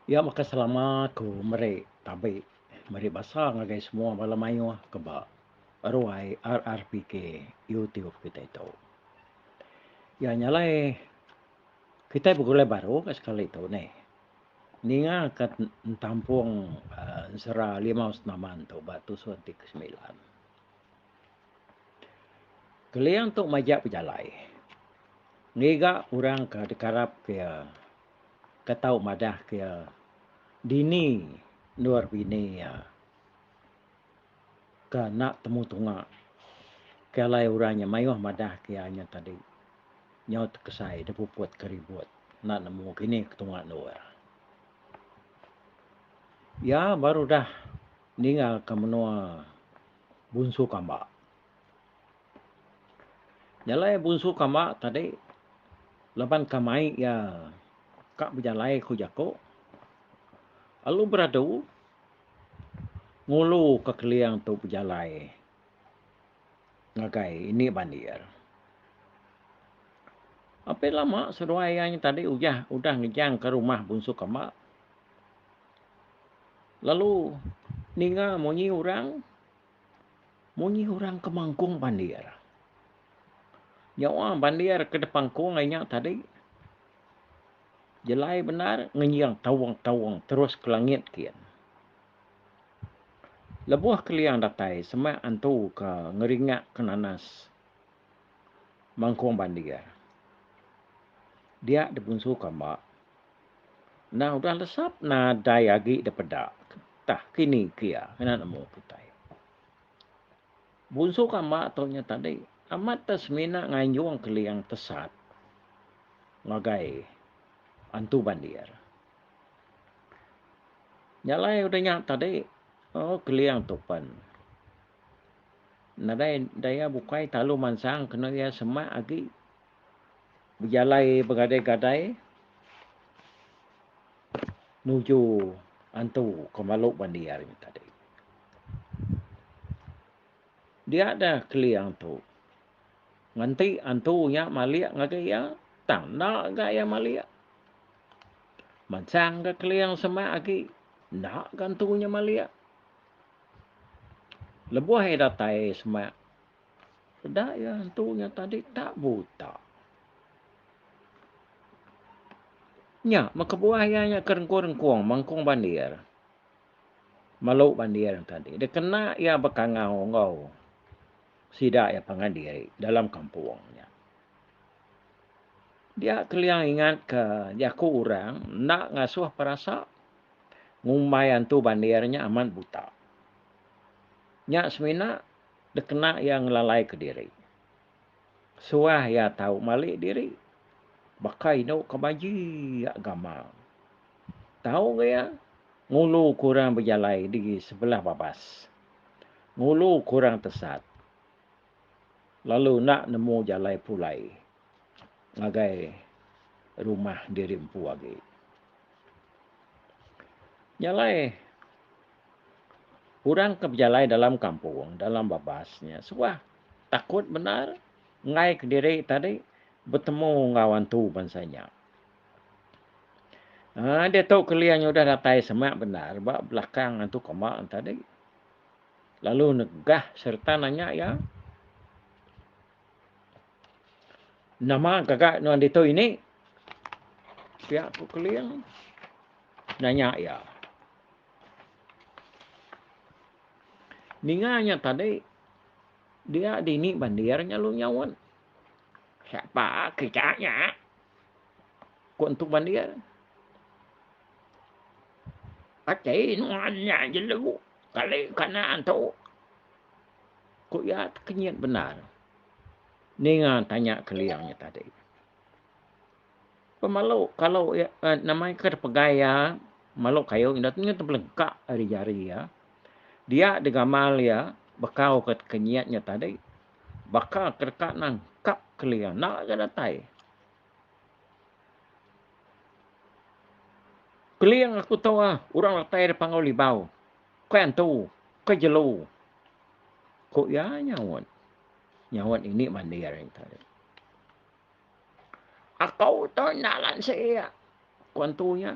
Ya maka selamat ko mari tabi mari basa ngagai semua malam ayo keba aruai RRPK YouTube kita itu. Ya nyalai kita bugule baru ke sekali itu nih. Ninga kat tampung sera 5 tu batu suntik 9. Kalian tu majak pejalai. Ngiga orang ke dekarap ke ketau madah ke dini luar bini ya. Ke nak temu tunga. Kalai urangnya mayuh madah kianya tadi. Nyaut kesai dia puput keribut. Nak nemu kini ketunga luar. Ya baru dah ningal ke menua bunsu kamba. Nyalai bunsu kamba tadi leban kamai ya kak berjalai ku jako. Alu beradu ngulu ke keliang tu berjalai. Ngagai ini bandir. Apa lama seruai yang tadi udah ngejang ke rumah bunsu kamba. Lalu ninga monyi orang kemangkung bandir. Nyawa bandir ke depan kong ayah tadi. Jelai benar ngenyang tawang-tawang terus ke langit kian. Lebuh keliang datai semak antu ke ngeringat ke nanas. Mangkung bandir. Dia dibunsu kambak. Nah udah lesap na dayagi depedak. Tah kini kia. Kena nemu putai. Bunsu kambak taunya tadi. Amat tasmina nganyuang keliang tesat. Ngagai antu bandir. Nyalai udah nyak tadi. Oh keliang tupan. Nadai daya bukai talu mansang kena ya semak agi. Berjalai bergadai-gadai. Nuju antu kemaluk bandir tadi. Dia ada keliang tu. Nganti antunya maliak ngagaya. Tang nak gaya maliak. Mansang ke keliang semak agi. Nak gantunya maliak. Lebuh datai semak. Dah ya antunya tadi tak buta. Nya, makabuah ya kerengkuang mangkung bandir. Maluk bandir tadi. Dia kena ya bekangau ngau. Sida ya pangandiri dalam kampungnya. Dia keliang ingat ke jaku orang nak ngasuh perasa ngumai antu bandirnya aman buta. Nya semina dia kena yang lalai ke diri. Suah ya tahu malik diri. Bakai no kebaji agama. Tahu gaya ngulu kurang berjalai di sebelah babas. Ngulu kurang tesat. Lalu nak nemu jalai pulai. Ngagai rumah diri empu lagi. Jalai. Orang ke berjalai dalam kampung, dalam babasnya. Suah takut benar. Ngai ke diri tadi. Bertemu ngawan tu bansanya. Dia tahu keliangnya udah datai semak benar. Bak belakang antu komak tadi. Lalu negah serta nanya ya. Nama kakak nuan dito ini. Pihak tu keliang. Nanya ya. Ninganya tadi. Dia dini bandirnya lu nyawan. Siapa kecaknya? Kau untuk bandir. Acai nuannya je lagu. Kali kana antu. Kau ya kenyat benar. Ninga tanya keliangnya tadi. Pemalu kalau ya, namanya kerpegaya. Malu kayu indatnya terbelengkak hari jari ya. Dia digamal ya. Bekau ke kenyatnya tadi. Baka kerkat nangkap keliang. Nak ke datai. Keliang aku tahu orang latai di pangau libau. Kau antu. Kau jelu. Kau ya nyawan. Nyawan ini mandir yang tadi. Aku tahu nak lansia. Kau antunya.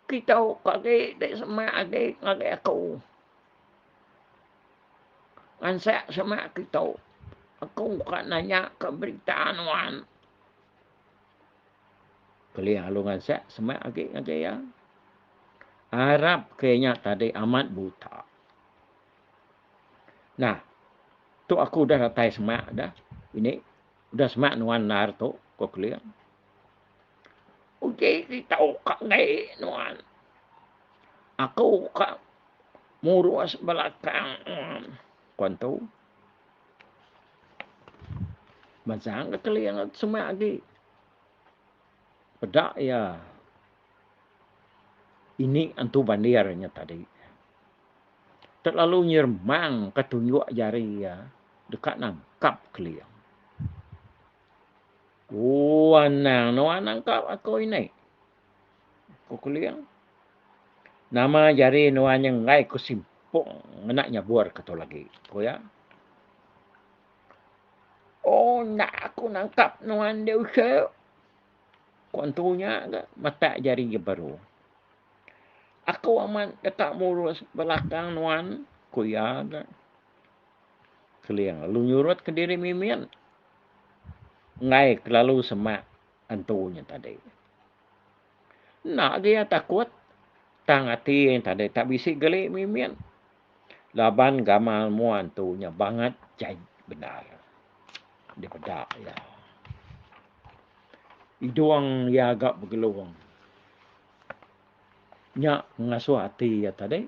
Kita kaki dek semak agi ngagi aku. Ansak semak kita. Aku kan nanya keberitaan wan. Keliang lu ngansak semak agi ngagi ya. Arab kayaknya tadi amat buta. Nah, tu aku dah ratai semak dah. Ini udah semak nuan nar tu kok keliang. Okey, kita kak ngai nuan. Aku kak muruas belakang. Kuan tu. Macam ke keliang semak lagi. Pedak ya. Ini antu bandirnya tadi. Terlalu nyermang ketunjuk jari ya. Dekat nangkap keliang. Anang, no nangkap aku ini. Aku keliang. Nama jari nuan yang ngai ku simpung. Ngenaknya buar kata lagi. Ko ya. Oh, nak aku nangkap nuan dia usah. Kontunya mata jari je baru. Aku aman dekat murus belakang nuan. Ko ya. Keliang. Lalu nyurut ke diri mimian. Ngai lalu semak antunya tadi. Nak dia takut. Tang hati yang tadi tak bisik gelik mimian. Laban gamal mu antunya banget jahit benar. Dia pedak ya. Iduang ya agak bergeluang. Nyak ngasuh hati ya tadi.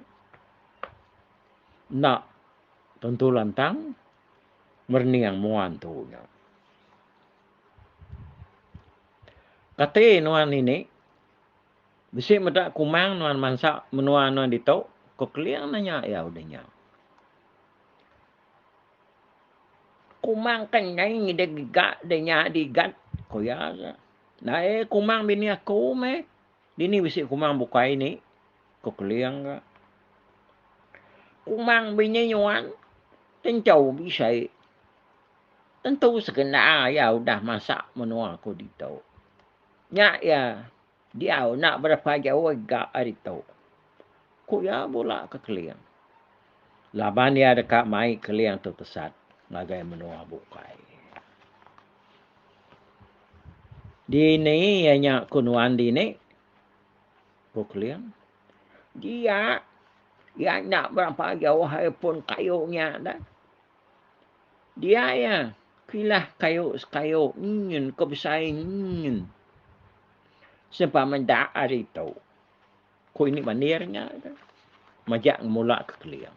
Nak tentu lantang. Merniang mu antunya. Kata nuan ini. Bisik medak kumang nuan mansak menua nuan ditok. Kok keliang nanya ya udahnya. Kumang kan nyai dia gigak dia nyak digat. Ko ya. Nah kumang bini aku me. Dini bisik kumang buka ini. Kok keliang ka. Kumang bini nyuan. Tencau bisa. Tentu sekena ya udah masak menua aku ditok. Nyak ya. Dia nak berapa jauh gak itu. Ku ya bola ke keliang. Laban dia dekat mai keliang tu tesat. Ngagai menua bukai. Di ni ya nyak kunuan di ni. Ku keliang. Dia. Ya nak berapa jauh pun kayunya dah. Dia ya. Kilah kayu sekayu. Ingin kebesaran ingin. Sebab mendak hari itu. Ko ini bandirnya. Majak mula ke keliang.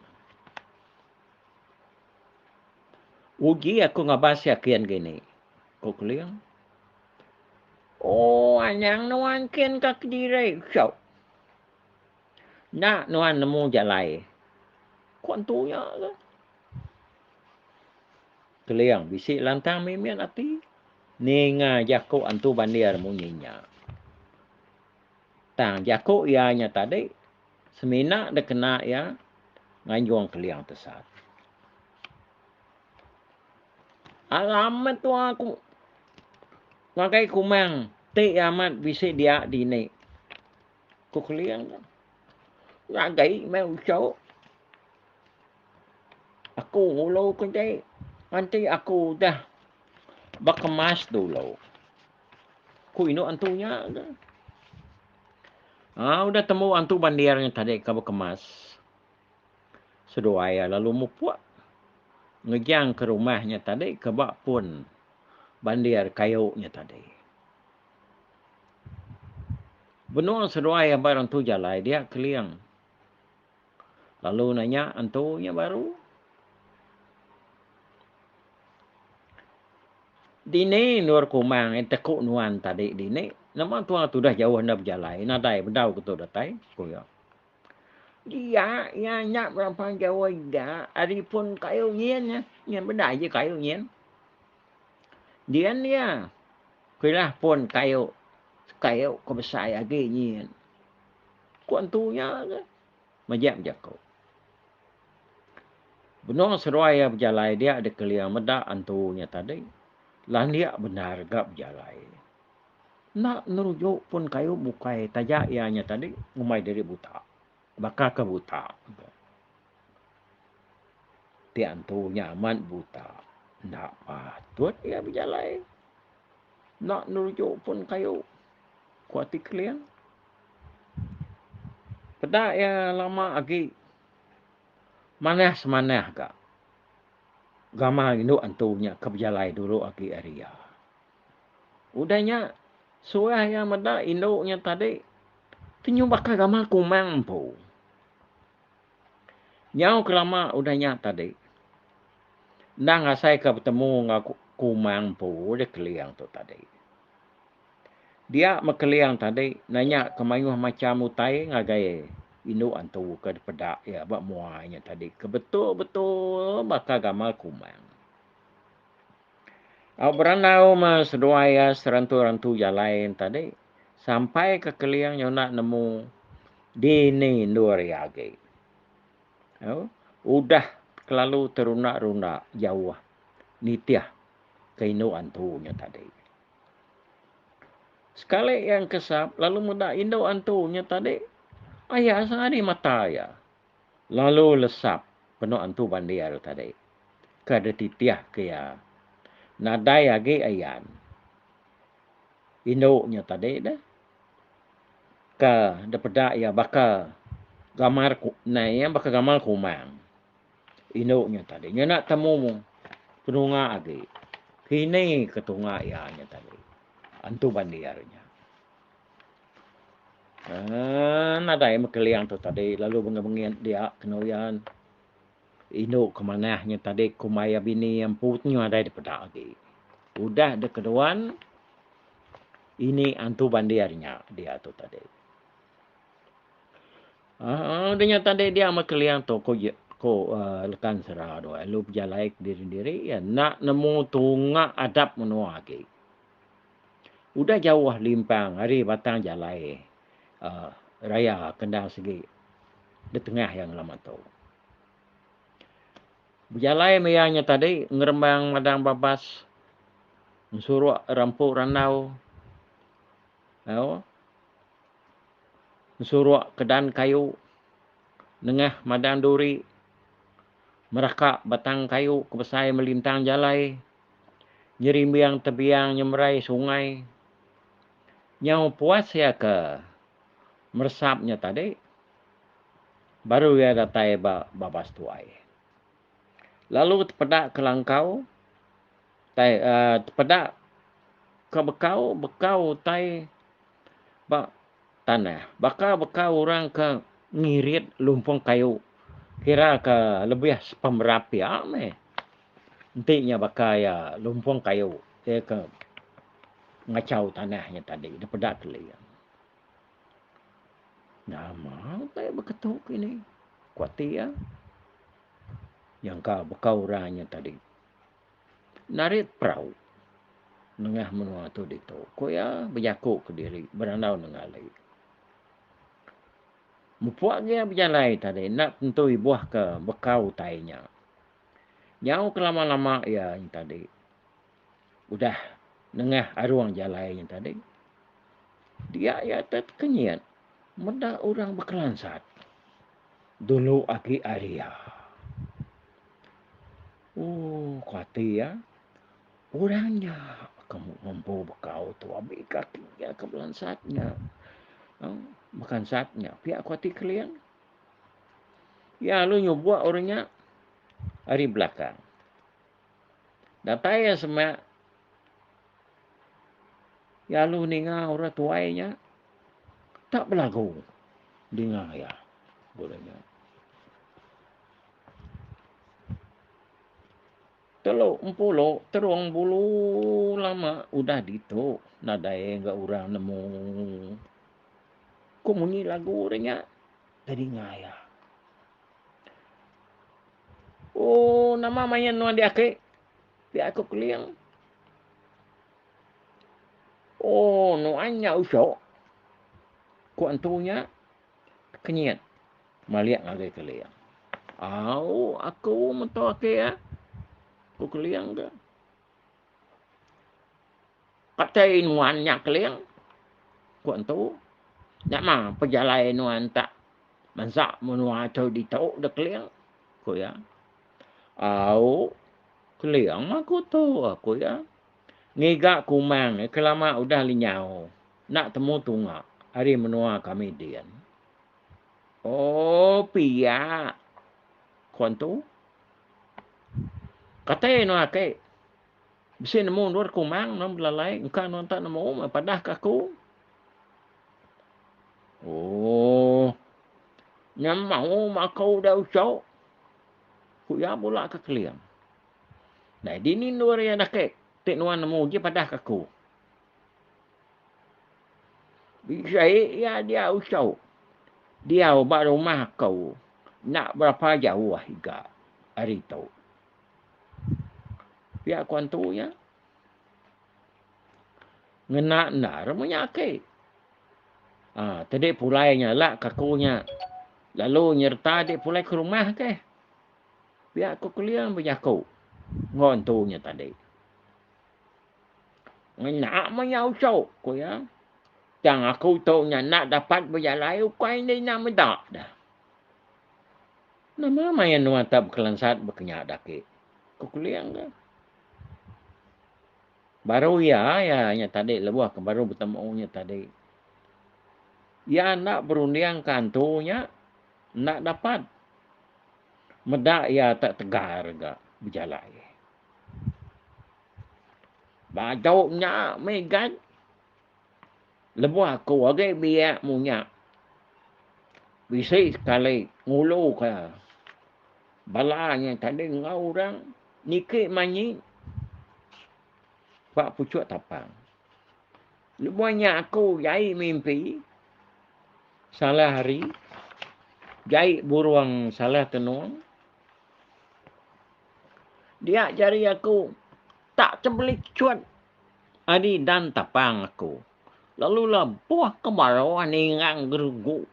Uji aku ngabas yakin gini. Ko keliang. Oh, anyang nuan ken kak diri. So. Nak nuan nemu jalai. Kuantunya ke. Keliang. Bisik lantang mimian hati. Nenga jaku antu bandir munyinya. Tang jaku ianya tadi. Semina dia kena ya. Nganjuang keliang tesat. Alamat tu aku. Ngakai kumang. Tik amat bisik dia di ni. Ku keliang. Ngakai mau usau. Aku ulau kunci. Nanti aku dah berkemas dulu. Ku inu antunya. Udah temu antu bandirnya tadi ke berkemas. Sedoaya lalu mupuak. Ngejang ke rumahnya tadi ke bak pun bandir kayunya tadi. Benua sedoaya barang tu jalai dia keliang. Lalu nanya antunya baru. Dini nur kumang tekuk nuan tadi dini. Nama tuan tu dah jauh hendak berjalan. Nadai berdau ke tu datai. Kuya. Dia yang nak berapa jauh enggak. Hari pun kayu nyen. Nyen benda je kayu nyen. Dia ni ya. Kuilah pun kayu. Kayu kebesar lagi nyen. Kuan tu nya ke. Majak jakau. Benua seruaya berjalan dia ada keliang medak antunya tadi. Lah dia benar gak berjalan. Nak nerujuk pun kayu bukai tajak ianya tadi ngumai dari buta. Bakal ke buta. Tiang tu nyaman buta. Nak patut ia berjalan. Nak nerujuk pun kayu. Kuati keliang. Pedak ya lama lagi. Manah semanah kak. Gamal induk antunya ke berjalan dulu lagi area. Udahnya suah yang medak induknya tadi. Tinyu bakal gamal kumang po. Nyau kelama udahnya tadi. Nang asai ke bertemu dengan kumang po. Dia keliang tu tadi. Dia mekeliang tadi. Nanya kemayuh macam utai ngagai. Induk antu ke pedak ya. Bak muanya tadi. Kebetul-betul bakal gamal kumang. Au beranau mas seduaya serantu-rantu jalan tadi. Sampai ke keliang yang nak nemu. Dini Nuriage. Udah kelalu terunak-runak jauh. Nitiah keinu antunya tadi. Sekali yang kesap. Lalu muda induk antunya tadi. Ayah sehari mata ya. Lalu lesap. Penuh antu bandiar tadi. Kada titiah ke ya. Nadai lagi ayan. Induknya tadi dah. Ka dapat ya bakal gamar yang bakal gamar kumang. Induknya tadi. Nya nak temu penunga lagi. Kini ketunga ianya tadi. Antu bandiarnya. Nadai mekeliang tu tadi. Lalu bengi-bengi dia kenuyan. Induk kemanahnya tadi. Kumaya bini yang putnya ada di pedak lagi. Udah dekeduan. Ini antu bandiarnya dia tu tadi. Dia tadi dia mekeliang tu. Ko lekan serah doa. Lu berjalan diri-diri. Ya, nak nemu tunga adap menua lagi. Udah jauh limpang. Hari batang jalan. Raya kendang segi. Di tengah yang lama tu. Berjalan mayanya tadi. Ngerembang madang babas. Suruh rampuk ranau. Suruh kedan kayu. Nengah madang duri. Merakak batang kayu. Kebesai melintang jalai. Nyerimbiang tebiang nyemerai sungai. Nyau puas ya ke. Meresapnya tadi. Baru ya datai babas tuai. Lalu terpedak ke langkau. Terpedak ke bekau tai tanah. Bakal orang ke ngirit lumpung kayu. Kira ke lebih pemerapi. Intinya bakal ya lumpung kayu. Dia ke ngacau tanahnya tadi. Terpedak ke liang. Nama kayak beketuk ini. Kuati ya. Yang bekau orangnya tadi. Narik perahu. Nengah menua tu dito. Ko ya berjakuk ke diri. Beranau nengalai. Mupuak dia berjalan tadi. Nak tentu buah ke bekau tainya. Nyau ke lama-lama ya yang tadi. Udah nengah aruang jalan yang tadi. Dia ya terkenyat. Menda orang berkelansat. Dulu agi Arya. Kuati ya. Orangnya kamu mampu bekau tu ambil kakinya ke belansatnya. Makan saatnya. Pihak kuati kalian. Ya lu nyubuak orangnya. Hari belakang. Datanya semak. Ya lu ninga orang tuainya. Tak berlagu. Dengar ya. Bolehnya. Teluk empuluk. Terung bulu lama. Udah dito. Nadai enggak orang nemu. Kumunyi lagu orangnya. Tadi ngaya. Nama mayan nuan di ake. Di aku keliang. Nuannya usok. Ku antunya. Kenyat. Maliak ngagai keliang. Aku mentok ake ya. Ku keliang ke. Katain nuannya keliang. kuat tu. Nak mah perjalanan nuan tak mansak menua tu di tau dak liang. Ko ya. Au keliang aku tu aku ya. Ngiga kumang kelama udah linyau. Nak temu tunga. Hari menua kami dian. Oh pia. Kuan tu. Katanya no ake. Bisa nemu luar kumang nam lalai. Engkau nonton nemu padah kaku. Oh. Nyam mau makau dah usau. Kuya pula ke keliang. Nah, dini luar yang dah kek. Tek nuan nemu je padah kaku. Bisa ya dia usau. Dia ubah rumah kau. Nak berapa jauh hingga hari tu. Pihak kuan tu ya. Ngena nar menyakit. Tadi pulainya lah kakunya. Lalu nyerta dia pulai ke rumah ke. Pihak ku keliang berjaku. Ngon tu nya tadi. Ngena menyau ku ya. Yang aku tahu nya nak dapat berjalan. Ukai ni nak mendak dah. Nama mayan nuan tak berkelansat berkenyak daki. Ku keliang ke. Baru ya nya tadi lebuh ke baru bertemu nya tadi. Ya nak berundiang kantunya nak dapat. Medak ya tak tegar ga berjalan. Bajaunya megat. Lebuh aku agak biak munya. Bisa sekali ngulu ke. Balanya tadi ngau orang. Nikik manyi. Pak pucuk tapang. Lebuhnya aku jai mimpi. Salah hari. Jai buruang salah tenung. Dia jari aku. Tak terbelik cuat. Adi dan tapang aku. Lalu lah buah kemarauan ingang gerugu.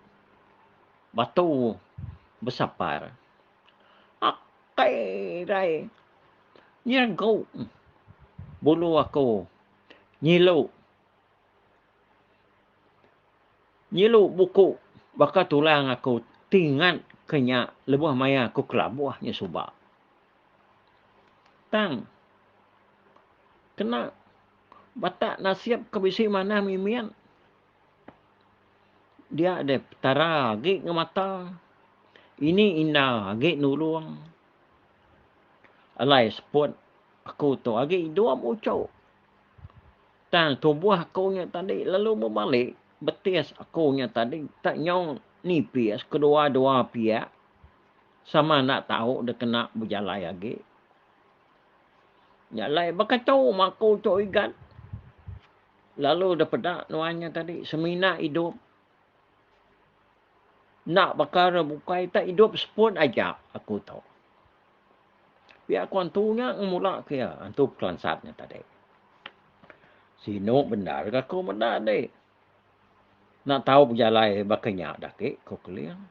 Batu besapar. Akai rai. Nyergu. Bulu aku. Nyilu. Nyilu buku. Baka tulang aku. Tingat kenya. Lebuh maya aku kelabuahnya subak. Tang. Kena. Batak nasiap kebisi mana mimian. Dia ada tara lagi ke mata. Ini indah lagi nulung. Alai seput. Aku tu lagi dua mucau. Dan tubuh aku nya tadi lalu berbalik. Betis aku nya tadi. Tak nyong nipis kedua-dua pihak. Sama nak tahu dia kena berjalan lagi. Nyalai bakacau aku tu igat. Lalu dia pedak nuannya tadi. Semina hidup. Nak bakar bukai tak hidup seput aja aku tahu. Pihak kuantunya mula kaya. Antu kelansatnya tadi. Sino benar ke aku benar deh. Nak tahu berjalan bakanya daki. Kau keliang.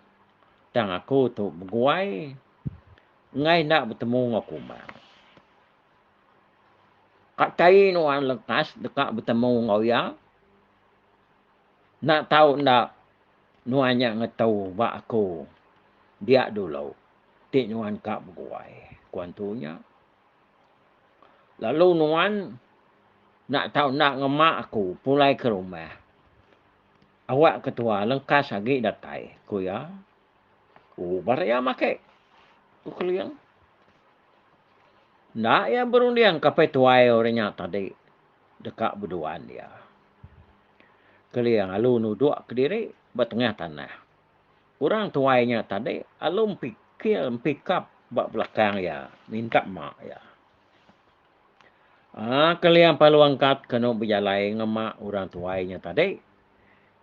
Dan aku tu berguai. Ngai nak bertemu dengan aku. Kak cai nuan lekas. Dekat bertemu dengan ya. Nak tahu nak. Nuannya ngetau bak aku. Dia dulu. Tik nuan kak berguai. Kuantunya. Lalu nuan. Nak tahu nak ngemak aku. Pulai ke rumah. Awak ketua lengkas lagi datai. Ku ya. Baraya make. Ku keliang. Nak yang berundiang kapai tuai orangnya tadi. Dekat berduaan dia. Keliang alu nuduk ke diri. Bertengah tanah. Orang tuainya tadi. Alu pikap. Bak belakang ya. Minta mak ya. Keliang palu angkat. Kena berjalan ngemak orang tuainya tadi.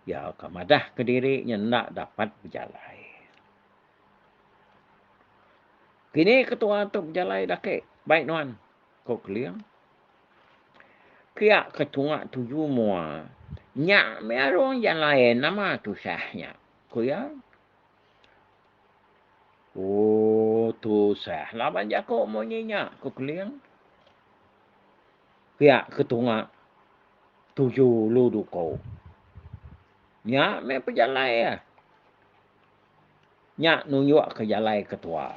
Ya kamadah ke diri. Yang nak dapat berjalan. Kini ketua tu berjalan dake. Baik nuan. Kau keliang. Kiak ketua tuju mua. Nyak merong yang lain nama tu sahnya. Kau ya. Oh tu sah. Laban jakok mau nyenyak. Kau keliang. Kiak ketua tuju ludu kau. Nya me pejalai ya. Nya nunjuk ke jalai ketua.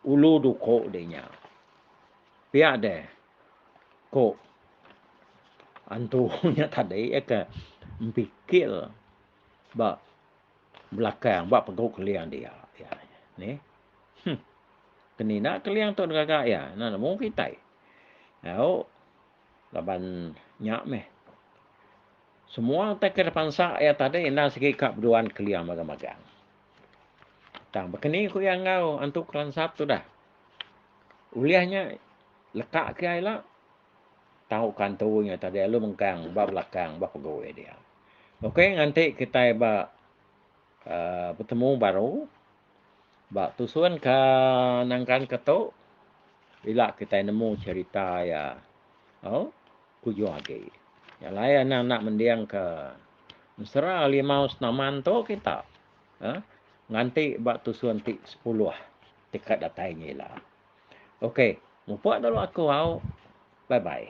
Ulu duko de nya. Pia de. Ko antunya tadi ke pikir ba belakang ba pegok kalian dia. Ya. Ni. Kenina kalian tu gagak ya. Nah, mau kita. Au laban nya me. Semua tak ke depan sa ya tadi ina segi kap duan kalian magang-magang. Tang bekeni ku yang ngau antuk kelan satu dah. Uliahnya lekak ke ai lah. Tahu kantornya tadi lu mengkang ba belakang ba pegawai dia. Okey, nanti kita ba bertemu baru. Ba tusuan ke nangkan ketuk. Bila kita nemu cerita ya. Oh, kujo lagi. Ya layan anak mendiang ke mesra limau senaman tu kita. Nganti ba tusuan ti 10 tikat datainya lah. Okey, mumpuk dulu aku au. Bye bye.